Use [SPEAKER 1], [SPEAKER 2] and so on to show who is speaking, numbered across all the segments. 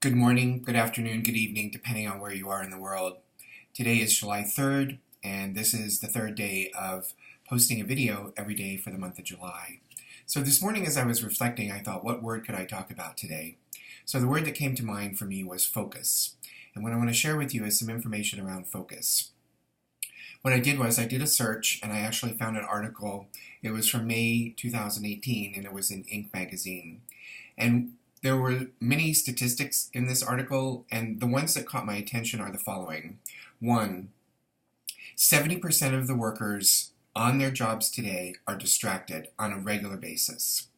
[SPEAKER 1] Good morning, good afternoon, good evening, depending on where you are in the world. Today is July 3rd, and this is the third day of posting a video every day for the month of July. So this morning as I was reflecting, I thought, what word could I talk about today? So the word that came to mind for me was focus. And what I want to share with you is some information around focus. What I did was I did a search and I actually found an article. It was from May 2018 and it was in Inc. magazine. And there were many statistics in this article, and the ones that caught my attention are the following. 1, 70% of the workers on their jobs today are distracted on a regular basis.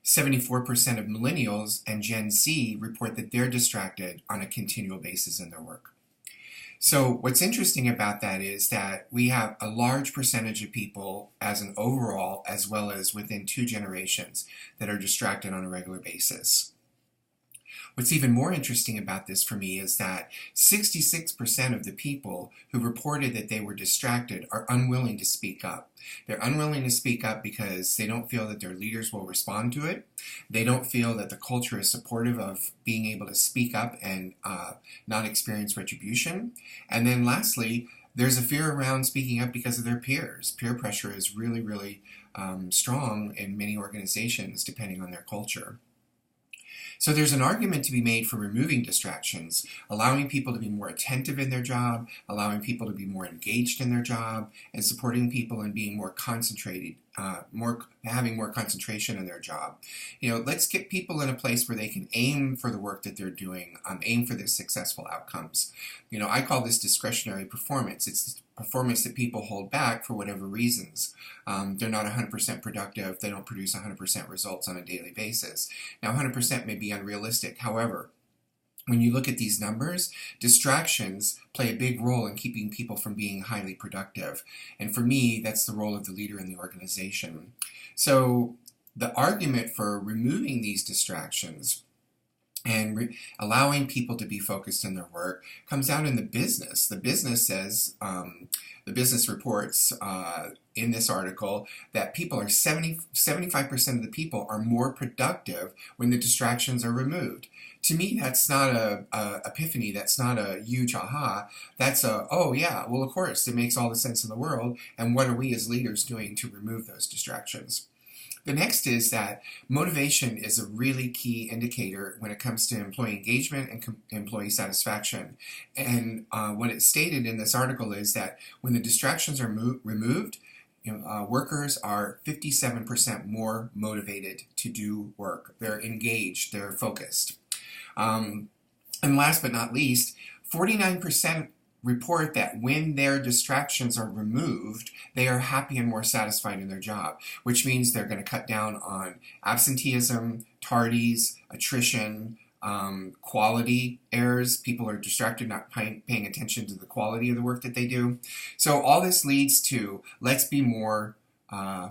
[SPEAKER 1] 74% of millennials and Gen Z report that they're distracted on a continual basis in their work. So what's interesting about that is that we have a large percentage of people as an overall, as well as within 2 generations, that are distracted on a regular basis. What's even more interesting about this for me is that 66% of the people who reported that they were distracted are unwilling to speak up. They're unwilling to speak up because they don't feel that their leaders will respond to it. They don't feel that the culture is supportive of being able to speak up and not experience retribution. And then lastly, there's a fear around speaking up because of their peers. Peer pressure is really strong in many organizations depending on their culture. So there's an argument to be made for removing distractions, allowing people to be more attentive in their job, allowing people to be more engaged in their job, and supporting people in being more concentrated, having more concentration in their job. Let's get people in a place where they can aim for the work that they're doing, aim for their successful outcomes. I call this discretionary performance. It's performance that people hold back for whatever reasons. They're not 100% productive. They don't produce 100% results on a daily basis. Now, 100% may be unrealistic. However, when you look at these numbers, distractions play a big role in keeping people from being highly productive. And for me, that's the role of the leader in the organization. So the argument for removing these distractions and allowing people to be focused in their work comes out in the business. The business says, the business reports in this article that 75% of the people are more productive when the distractions are removed. To me, that's not a epiphany. That's not a huge aha. That's oh yeah, well of course, it makes all the sense in the world. And what are we as leaders doing to remove those distractions? The next is that motivation is a really key indicator when it comes to employee engagement and employee satisfaction. And what it stated in this article is that when the distractions are removed, workers are 57% more motivated to do work. They're engaged, they're focused. And last but not least, 49% report that when their distractions are removed, they are happy and more satisfied in their job, which means they're going to cut down on absenteeism, tardies, attrition, quality errors. People are distracted, not paying attention to the quality of the work that they do. So all this leads to let's be more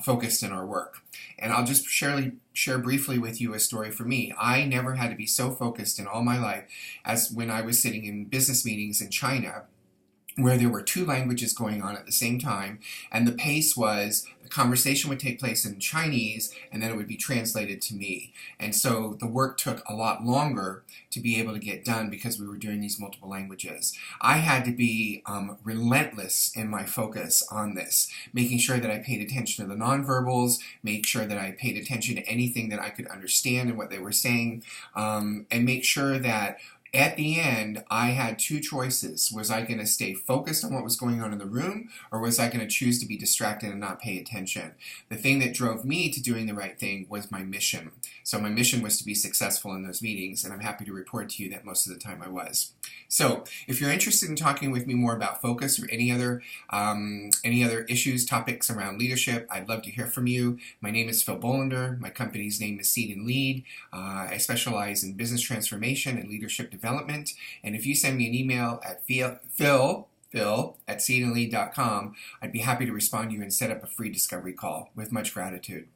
[SPEAKER 1] focused in our work. And I'll just share briefly with you a story for me. I never had to be so focused in all my life as when I was sitting in business meetings in China, where there were 2 languages going on at the same time, and the pace was the conversation would take place in Chinese, and then it would be translated to me. And so the work took a lot longer to be able to get done because we were doing these multiple languages. I had to be relentless in my focus on this, making sure that I paid attention to the nonverbals, make sure that I paid attention to anything that I could understand and what they were saying, and make sure that at the end, I had 2 choices. Was I going to stay focused on what was going on in the room, or was I going to choose to be distracted and not pay attention? The thing that drove me to doing the right thing was my mission. So my mission was to be successful in those meetings, and I'm happy to report to you that most of the time I was. So if you're interested in talking with me more about focus or any other issues, topics around leadership, I'd love to hear from you. My name is Phil Bolander. My company's name is Seed and Lead. I specialize in business transformation and leadership development. And if you send me an email at phil@seedandlead.com, I'd be happy to respond to you and set up a free discovery call with much gratitude.